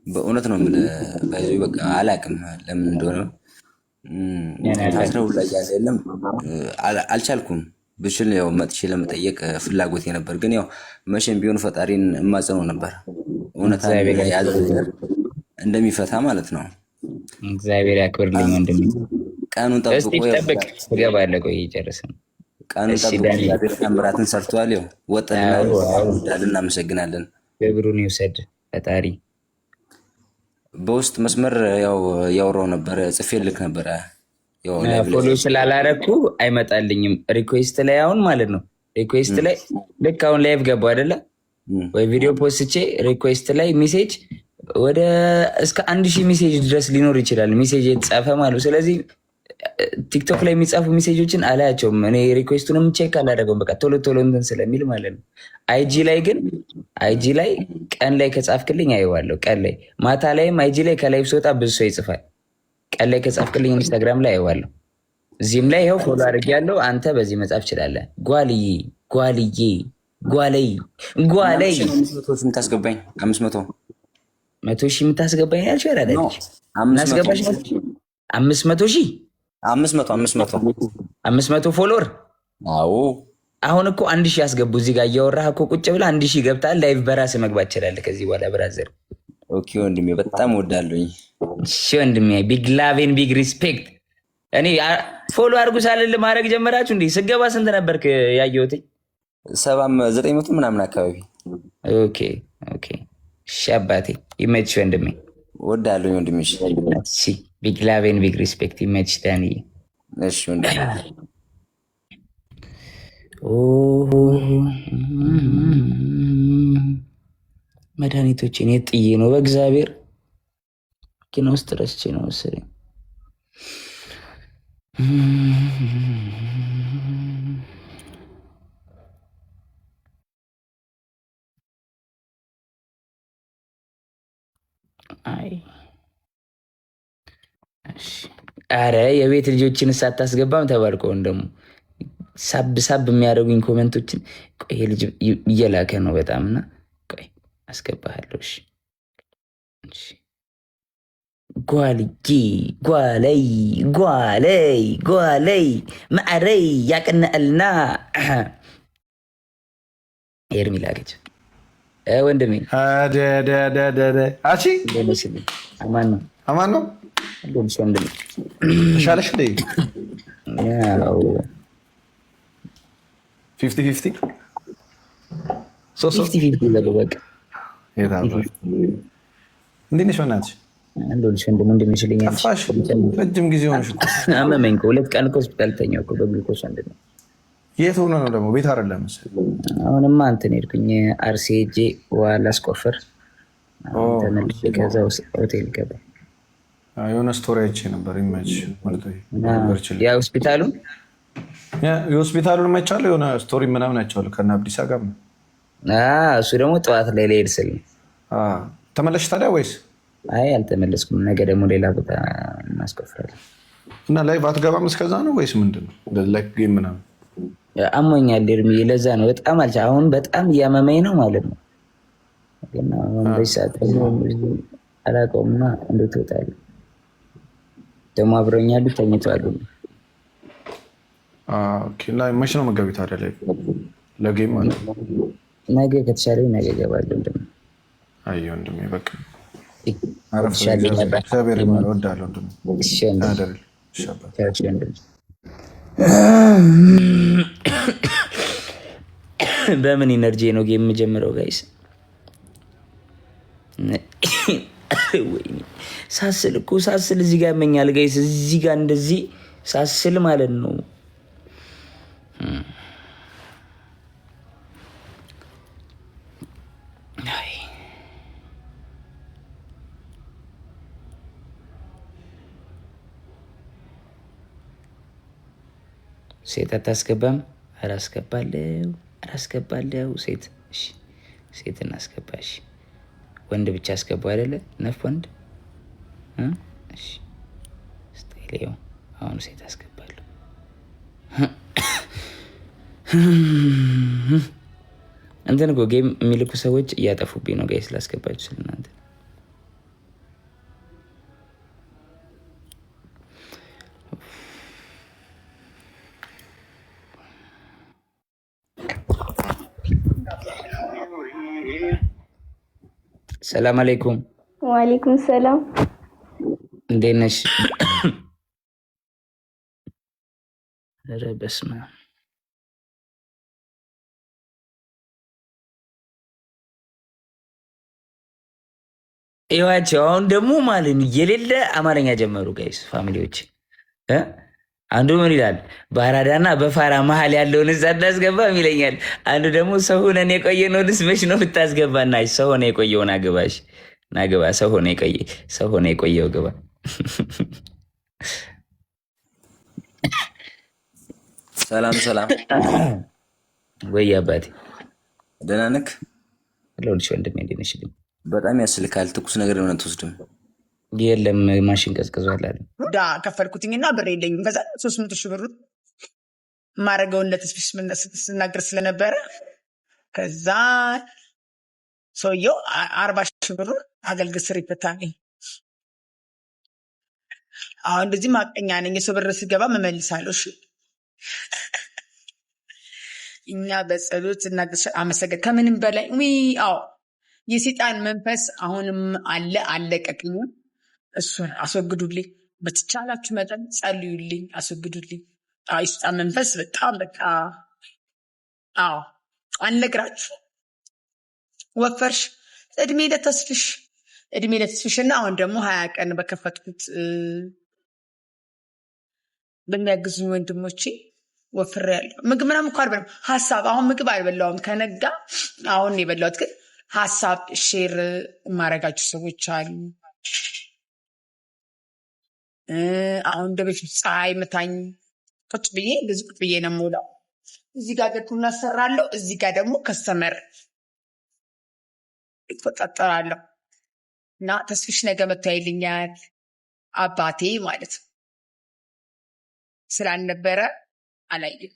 በእውነት ነው የምልህ። ባይዞ በቃ አላቅም ለምን እንደሆነ ታስረው ላይ ያለ የለም አልቻልኩም። ብችል ያው መጥቼ ለመጠየቅ ፍላጎት ነበር፣ ግን ያው መቼም ቢሆን ፈጣሪን እማጸነው ነበር እውነት ያለ ነገር እንደሚፈታ ማለት ነው። እግዚአብሔር ያክብርልኝ ወንድም። ቀኑን ጠብቆ ጠብቅ ትገባለህ። ቆይ ጨርስም ቀኑን ጠብቆ እግዚአብሔር ታምራትን ሰርቷል። ያው ወጥልና እናመሰግናለን። ክብሩን ይውሰድ ፈጣሪ። በውስጥ መስመር ያው ያወራው ነበረ፣ ጽፌልክ ነበረ። ፎሎ ስላላረኩ አይመጣልኝም ሪኩዌስት ላይ አሁን ማለት ነው። ሪኩዌስት ላይ ልክ አሁን ላይቭ ገባው አይደለ ወይ ቪዲዮ ፖስትቼ ሪኩዌስት ላይ ሜሴጅ ወደ እስከ 1000 ሜሴጅ ድረስ ሊኖር ይችላል፣ ሜሴጅ የተጻፈ ማለት። ስለዚህ ቲክቶክ ላይ የሚጻፉ ሜሴጆችን አላያቸውም። እኔ ሪኩዌስቱንም ቼክ አላደረገውም፣ በቃ ቶሎ ቶሎ እንትን ስለሚል ማለት ነው። አይጂ ላይ ግን አይጂ ላይ ቀን ላይ ከጻፍክልኝ አየዋለሁ። ቀን ላይ ማታ ላይም አይጂ ላይ ከላይቭ ስወጣ ብዙ ሰው ይጽፋል። ቀን ላይ ከጻፍክልኝ ኢንስታግራም ላይ አየዋለሁ። እዚህም ላይ ይኸው ፎሎ አድርጌያለሁ። አንተ በዚህ መጻፍ ትችላለህ። ጓልዬ ጓልዬ ጓለይ ጓለይ 500 የምታስገባኝ 500 100,000 የምታስገባኝ ያልሽ ያራዳች እናስገባሽ 500,000 500 ፎሎወር። አዎ አሁን እኮ 1000 ያስገቡ። እዚህ ጋር እያወራህ እኮ ቁጭ ብለህ 1000 ገብታል። ላይቭ በራስህ መግባት ትችላለህ ከዚህ በኋላ ብራዘር። ኦኬ ወንድሜ በጣም ወዳለሁኝ። እሺ ወንድሜ ቢግ ላቭ ኤንድ ቢግ ሪስፔክት። እኔ ፎሎ አድርጉ ሳልል ማድረግ ጀመራችሁ እንዴ? ስገባ ስንት ነበርክ ያየሁት? 900 ምናምን አካባቢ። ኦኬ ኦኬ። እሺ አባቴ ይመችሽ ወንድሜ፣ ወዳለሁኝ ወንድሜ። እሺ ቢግ ላቭ ኤንድ ቢግ ሪስፔክት። ይመችሽ ዳንዬ። እሺ ወንድሜ። መድኃኒቶችን የት ጥዬ ነው? በእግዚአብሔር መኪና ውስጥ ረስቼ ነው መሰለኝ። አረ የቤት ልጆችን ሳታስገባም ተባልከውን ደግሞ ሳብ ሳብ የሚያደርጉኝ ኮመንቶችን ቆይ ልጅ እየላከ ነው በጣም እና ቆይ አስገባሃለሁ። እሺ ጓልጂ ጓለይ ጓለይ ጓለይ ማዕረይ ያቅነአልና ኤርሚ ላከች። ወንድሜ አቺ አማን ነው አማን ነው። ወንድሜ ተሻለሽ እንዴ? 50-50 እንዴት ነሽ? በእናትሽ ጠፋሽ፣ ረጅም ጊዜ ሆነሽ። አመመኝ። 2 ቀን ሆስፒታል ተኛሁ በግሉኮስ። የት ሆነ ነው ደግሞ? ቤት አይደለም መሰለኝ። አሁንማ እንትን ሄድኩኝ አርሲ ሄጄ ውሃ ላስቆፍር ተመልሼ ከዛ ሆቴል ገባ። የሆነ ስቶሪ አይቼ ነበር። ይመች ሆስፒታሉን የሆስፒታሉን መቻለሁ። የሆነ ስቶሪ ምናምን አይቼዋለሁ ከእነ አብዲሳ ጋር። እሱ ደግሞ ጠዋት ላይ ልሄድ ስል ነው። ተመለስሽ ታዲያ ወይስ? አይ አልተመለስኩም። ነገ ደግሞ ሌላ ቦታ እናስቆፍራለን። እና ላይ ባትገባም እስከዛ ነው ወይስ ምንድን ነው? ላይክ ጌም ምናምን አሞኛል ኤርሚ፣ ለዛ ነው በጣም አሁን በጣም እያመመኝ ነው ማለት ነው። ግን አሁን በሰዓት አላውቀውምና እንዴት እወጣለሁ? ደግሞ አብረውኛሉ ተኝተዋል። መቼ ነው መጋቢ ታዲያ ላይ ለጌም ማለት ነው? ነገ ከተሻለኝ ነገ እገባለሁ። ወንድሜ አይ ወንድሜ በቃ እግዚአብሔር እወዳለሁ ወንድሜ። በምን ኢነርጂ ነው ጌም የምጀምረው ጋይስ? ሳስል እኮ ሳስል እዚህ ጋር ያመኛል ጋይስ። እዚህ ጋር እንደዚህ ሳስል ማለት ነው። ሴት አታስገባም? አላስገባለው። ሴት ሴት እናስገባሽ። ወንድ ብቻ አስገባው አይደለ? ነፍ ወንድ ስታይሌው። አሁን ሴት አስገባለሁ። እንትን እኮ ጌም የሚልኩ ሰዎች እያጠፉብኝ ነው ጋይስ። ላስገባችሁ ስል እናንተ ሰላም አለይኩም። ወአለይኩም ሰላም። እንዴት ነሽ? ኧረ በስመ አብ። ይዋቸው አሁን ደግሞ ማለት ነው የሌለ አማርኛ ጀመሩ ጋይስ ፋሚሊዎች። አንዱ ምን ይላል? በአራዳና በፋራ መሀል ያለውን እዛ እናስገባም ይለኛል። አንዱ ደግሞ ሰው ሆነን የቆየነውን መች ነው ብታስገባና ሰው ሆነ የቆየውን አግባሽ ናግባ ሰው ሆነ የቆየው ግባ። ሰላም ሰላም። ወይ አባቴ ደህና ነህ? ለሁልሽ ወንድሜ እንዴት ነሽ? በጣም ያስልካል። ትኩስ ነገር የሆነ ትወስድም የለም ማሽን ቀዝቅዟል አለ። ዳ ከፈልኩትኝና ብር የለኝም። ከዛ 300 ሺህ ብሩ ማድረገውን ለተስፊሽ ስናገር ስለነበረ ከዛ ሰውየው 40 ሺህ ብሩ አገልግል ስር ይፈታልኝ። አሁን እንደዚህ ማቀኛ ነኝ። የሰው ብር ሲገባ መመልሳለሁ። እሺ እኛ በጸሎት እናገር አመሰገድ ከምንም በላይ አዎ የሴጣን መንፈስ አሁንም አለቀቅኝም። እሱን አስወግዱልኝ። በተቻላችሁ መጠን ጸልዩልኝ፣ አስወግዱልኝ። የሴጣን መንፈስ በጣም በቃ አልነግራችሁ። ወፈርሽ እድሜ ለተስፍሽ እና አሁን ደግሞ 20 ቀን በከፈትኩት በሚያግዙኝ ወንድሞቼ ወፍሬያለሁ። ምግብ ምናምን እኮ አልበላም። ሀሳብ አሁን ምግብ አልበላውም ከነጋ አሁን የበላሁት ግን ሀሳብ ሼር የማረጋችሁ ሰዎች አሉ። አሁን እንደ በፊት ፀሐይ መታኝ ቁጭ ብዬ እንደዚህ ቁጭ ብዬ ነው የምውለው። እዚህ ጋር ደግሞ እናሰራለሁ፣ እዚህ ጋር ደግሞ ከስተመር ይቆጣጠራለሁ። እና ተስፊሽ ነገ መጥቶ ያይልኛል አባቴ ማለት ነው። ስላልነበረ አላየም።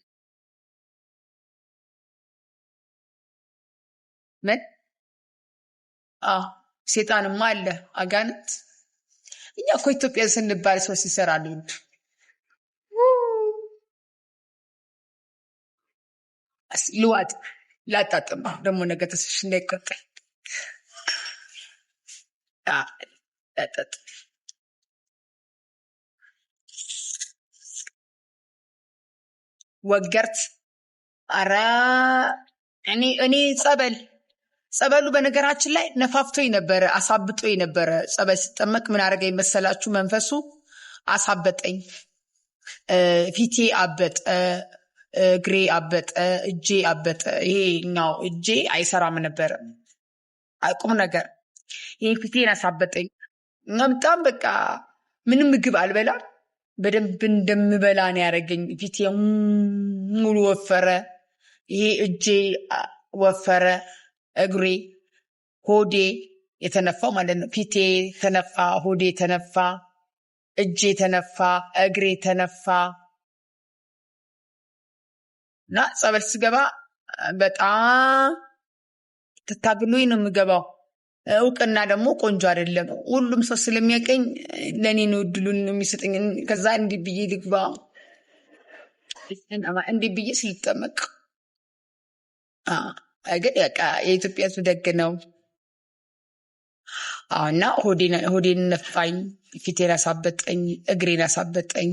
ምን ሴጣንማ አለ አጋንንት። እኛ እኮ ኢትዮጵያ ስንባል ሰው ሲሰራሉ ልዋጥ ላጣጥም ደግሞ ነገ ተስፍሽ እንዳይቆጣኝ ላጣጥ ወገርት አራ እኔ ጸበሉ በነገራችን ላይ ነፋፍቶኝ ነበረ፣ አሳብጦኝ ነበረ። ጸበል ስጠመቅ ምን አደረገኝ መሰላችሁ? መንፈሱ አሳበጠኝ። ፊቴ አበጠ፣ እግሬ አበጠ፣ እጄ አበጠ። ይሄኛው እጄ አይሰራም ነበረ ቁም ነገር። ይሄ ፊቴን አሳበጠኝ። በጣም በቃ ምንም ምግብ አልበላም። በደንብ እንደምበላ ነው ያደረገኝ። ፊቴ ሙሉ ወፈረ። ይሄ እጄ ወፈረ፣ እግሬ፣ ሆዴ የተነፋው ማለት ነው። ፊቴ ተነፋ፣ ሆዴ ተነፋ፣ እጄ ተነፋ፣ እግሬ ተነፋ። እና ጸበል ስገባ በጣም ተታግሎኝ ነው የምገባው። እውቅና ደግሞ ቆንጆ አይደለም። ሁሉም ሰው ስለሚያቀኝ ለእኔ ነው እድሉን የሚሰጠኝ። ከዛ እንዲህ ብዬ ልግባ፣ እንዲህ ብዬ ስልጠመቅ ግን በቃ የኢትዮጵያ ሕዝብ ደግ ነው። እና ሆዴን ነፋኝ፣ ፊቴን አሳበጠኝ፣ እግሬን አሳበጠኝ፣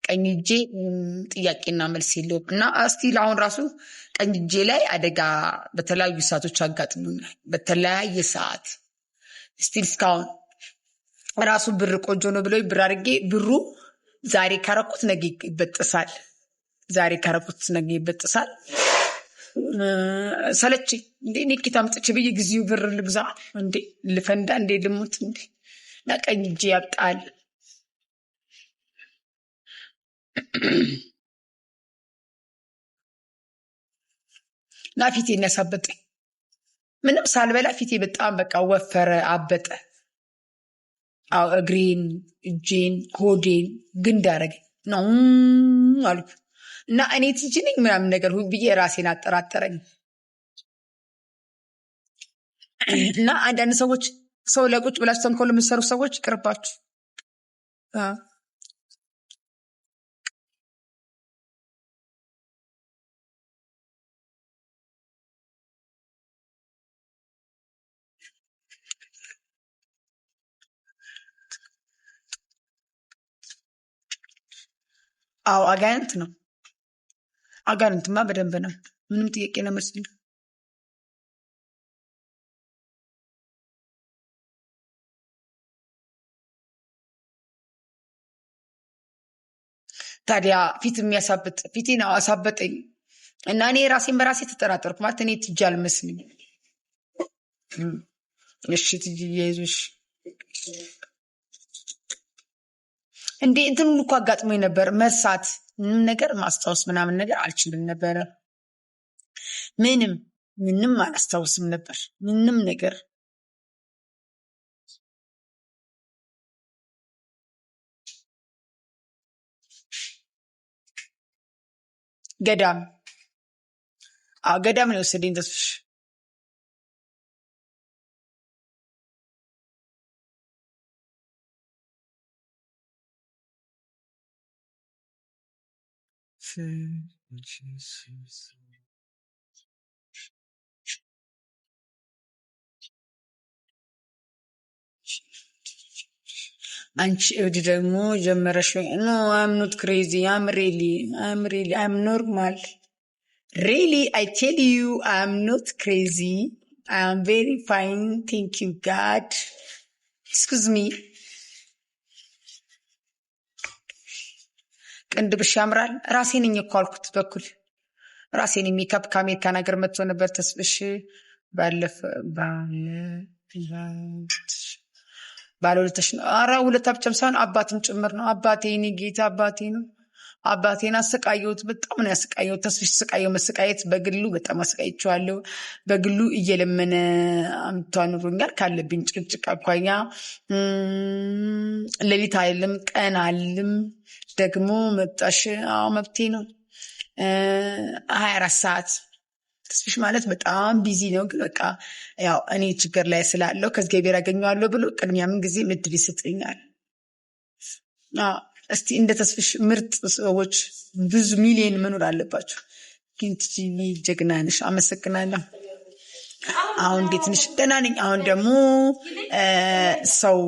ቀኝ እጄ ጥያቄና መልስ የለውም። እና እስቲል አሁን ራሱ ቀኝ እጄ ላይ አደጋ በተለያዩ ሰዓቶች አጋጥሞኛል። በተለያየ ሰዓት እስቲል እስካሁን ራሱ ብር ቆንጆ ነው ብለው ብር አድርጌ ብሩ ዛሬ ካረኩት ነገ ይበጥሳል። ሰለችኝ እንዴ ኔኬት አምጥቼ ብዬ ጊዜው ብር ልግዛ እንዴ ልፈንዳ እንዴ ልሙት እንዴ። እና ቀኝ እጄ ያብጣል። እና ፊቴን ያሳበጠኝ ምንም ሳልበላ ፊቴ በጣም በቃ ወፈረ፣ አበጠ። እግሬን፣ እጄን፣ ሆዴን ግንድ አደረገኝ ነው አልኩ። እና እኔ ትንሽ ነኝ ምናምን ነገር ብዬ ራሴን አጠራጠረኝ። እና አንዳንድ ሰዎች ሰው ለቁጭ ብላችሁ ተንኮል የምትሰሩ ሰዎች ይቅርባችሁ። አዎ አጋንንት ነው። አጋንንትማ በደንብ ነው። ምንም ጥያቄ ነው መስል ታዲያ ፊት የሚያሳብጥ ፊቴን አሳበጠኝ እና እኔ ራሴን በራሴ ተጠራጠርኩ። ማለት እኔ ትጅ አልመስልኝ። እሺ ትጅ እያይዞሽ እንዴ እንትን ሁሉ እኮ አጋጥሞኝ ነበር። መርሳት ምንም ነገር ማስታወስ ምናምን ነገር አልችልም ነበረ። ምንም አላስታውስም ነበር ምንም ነገር። ገዳም ገዳም ነው የወሰደኝ ተስፍሽ። አንቺ እብድ ደግሞ ጀመረሽ። ኖ አም ኖት ክሬዚ አም ሪሊ አም ኖርማል ሪሊ አይ ቴል ዩ አም ኖት ክሬዚ አም ቬሪ ፋይን ቴንክ ዩ ጋድ ኤክስኩዝ ሚ። ቅንድብሽ ያምራል። ራሴን እኮ አልኩት በኩል ራሴን ሜካፕ ከአሜሪካን ሀገር መጥቶ ነበር ተስፍሽ ባለሁለተሽ ነው። ኧረ ሁለታ ብቻም ሳይሆን አባትም ጭምር ነው። አባቴ እኔ ጌታ አባቴ ነው። አባቴን አሰቃየሁት። በጣም ነው ያሰቃየሁት። ተስፍሽ ስቃየው መሰቃየት በግሉ በጣም አሰቃይቼዋለሁ። በግሉ እየለመነ አምቷ ኑሮኛል። ካለብኝ ጭቅጭቅ አኳያ ሌሊት አይልም ቀን አልም። ደግሞ መጣሽ። አዎ መብቴ ነው። 24 ሰዓት ተስፍሽ ማለት በጣም ቢዚ ነው። ግን በቃ ያው እኔ ችግር ላይ ስላለው ከእግዚአብሔር ያገኘዋለሁ ብሎ ቅድሚያ ምን ጊዜ ምድር ይሰጠኛል። እስቲ እንደ ተስፍሽ ምርጥ ሰዎች ብዙ ሚሊዮን መኖር አለባቸው። ግን ጀግና ነሽ። አመሰግናለሁ። አሁን እንዴት ነሽ? ደህና ነኝ። አሁን ደግሞ ሰው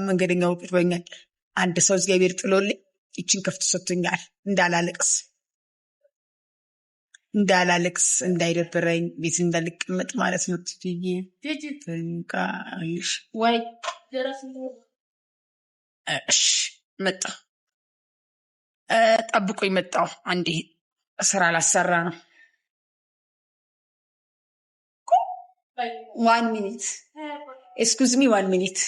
መንገደኛው ቅርበኛል። አንድ ሰው እግዚአብሔር ጥሎልኝ ይችን ከፍቶ ሰጥቶኛል። እንዳላለቅስ እንዳይደበረኝ ቤት እንዳልቀመጥ ማለት ነው። ወይ እሺ መጣ ጠብቆኝ መጣሁ። አንዴ ስራ ላሰራ ነው። 1 ሚኒት ኤክስኩዝ ሚ 1 ሚኒት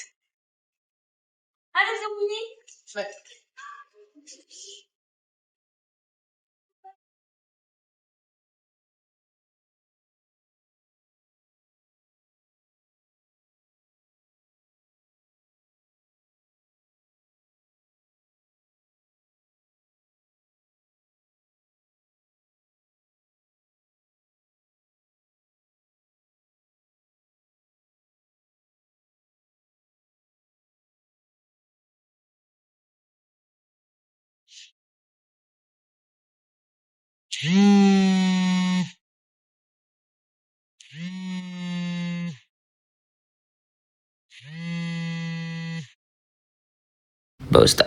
በውስጥ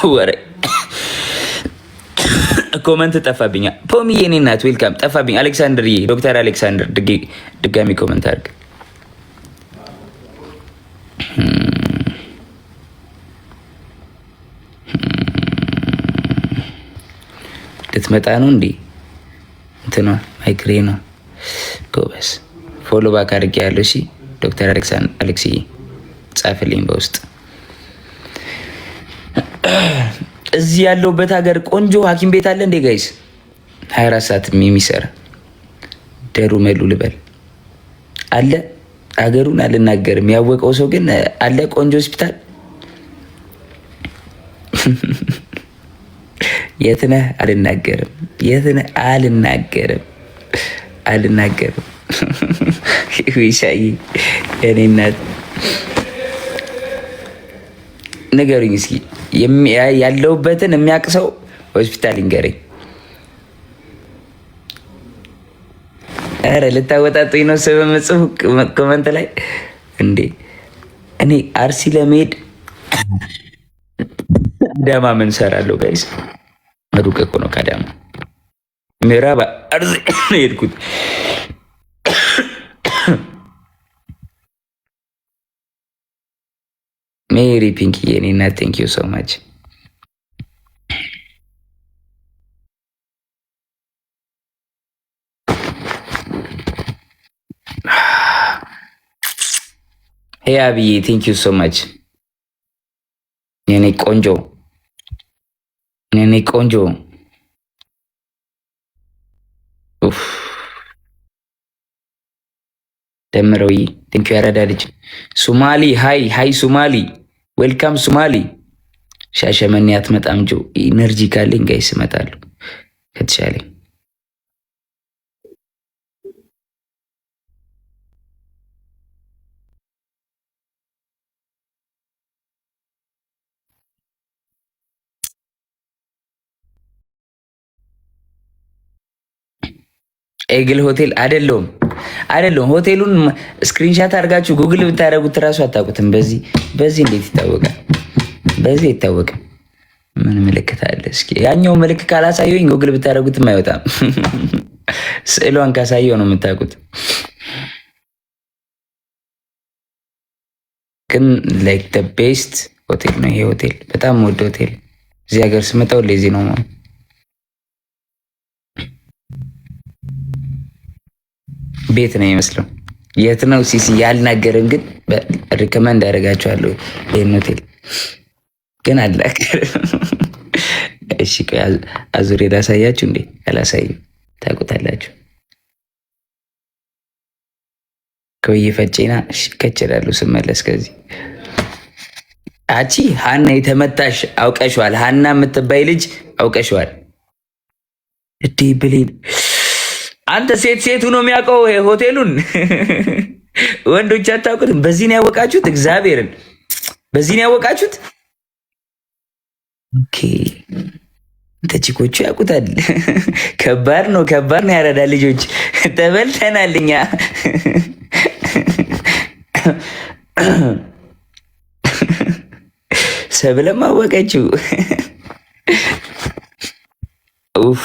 ወሬ ኮመንት ጠፋብኛ። ፖሚ የኔ እናት ዌልካም። ጠፋብኝ። አሌክሳንደር ዶክተር አሌክሳንደር ድጋሚ ኮመንት አድርግ። ልትመጣ ነው እንዴ? እንትኗ ማይክሬ ነው። ጎበስ ፎሎ ባክ አድርጌ ያለው። እሺ ዶክተር አሌክሲ ጻፍልኝ በውስጥ። እዚህ ያለውበት ሀገር ቆንጆ ሐኪም ቤት አለ እንዴ ጋይስ? 24 ሰዓት የሚሰራ ደሩ መሉ ልበል አለ። ሀገሩን አልናገርም። ያወቀው ሰው ግን አለ ቆንጆ ሆስፒታል። የት ነህ? አልናገርም። የት ነህ? አልናገርም። ሻይ የኔ እናት ንገሩኝ እስኪ፣ ያለውበትን የሚያውቅ ሰው ሆስፒታል ይንገረኝ። ኧረ ልታወጣጡኝ ነው ሰው በመጽሁፍ ኮመንት ላይ እንዴ? እኔ አርሲ ለመሄድ አዳማ ምን ሰራለሁ ጋይስ? ሩቅ እኮ ነው ከአዳማ ምዕራብ አርዝ ነው የሄድኩት። ሜሪ ፒንክ የኔ እናት ቴንክ ዩ ሶ ማች። ሄይ አብዬ ቴንክ ዩ ሶ ማች የኔ ቆንጆ የኔ ቆንጆ። ደምረው ቴንክ ዩ ያረዳ ልጅ ሱማሊ ሃይ ሃይ ሱማሊ ዌልካም ሱማሊ። ሻሸመኔ አትመጣም ጆ? ኢነርጂ ካለኝ ጋይስ እመጣለሁ ከተሻለኝ። ኤግል ሆቴል አይደለሁም ሆቴሉን ስክሪንሻት አድርጋችሁ ጉግል ብታደርጉት እራሱ አታውቁትም። በዚህ እንዴት ይታወቃል? በዚህ አይታወቅም። ምን ምልክት አለ? እስኪ ያኛው ምልክት ካላሳየኝ ጉግል ብታደርጉትም አይወጣም። ስዕሏን ካሳየው ነው የምታውቁት። ግን ላይክ ደ ቤስት ሆቴል ነው ይሄ ሆቴል። በጣም ወደ ሆቴል እዚህ ሀገር ስመጣው ለዚህ ነው ማለት ቤት ነው የሚመስለው። የት ነው ሲሲ ያልናገርም፣ ግን ሪከመንድ አደርጋቸዋለሁ ይህን ሆቴል ግን አልናገርም። እሺ አዙሬ ላሳያችሁ እንዴ? አላሳይም፣ ታውቁታላችሁ። ከውዬ ፈጬና ከችላሉ ስመለስ ከዚህ አቺ ሀና የተመታሽ አውቀሸዋል። ሀና የምትባይ ልጅ አውቀሸዋል። እዴ ብሌን አንተ ሴቱ ነው የሚያውቀው ሆቴሉን። ወንዶች አታውቁትም። በዚህ ነው ያወቃችሁት። እግዚአብሔርን በዚህ ነው ያወቃችሁት። ኦኬ ተቺኮቹ ያውቁታል። ከባድ ነው ያረዳ ልጆች ተበልተናል እኛ። ሰብለም አወቀችው። ኡፍ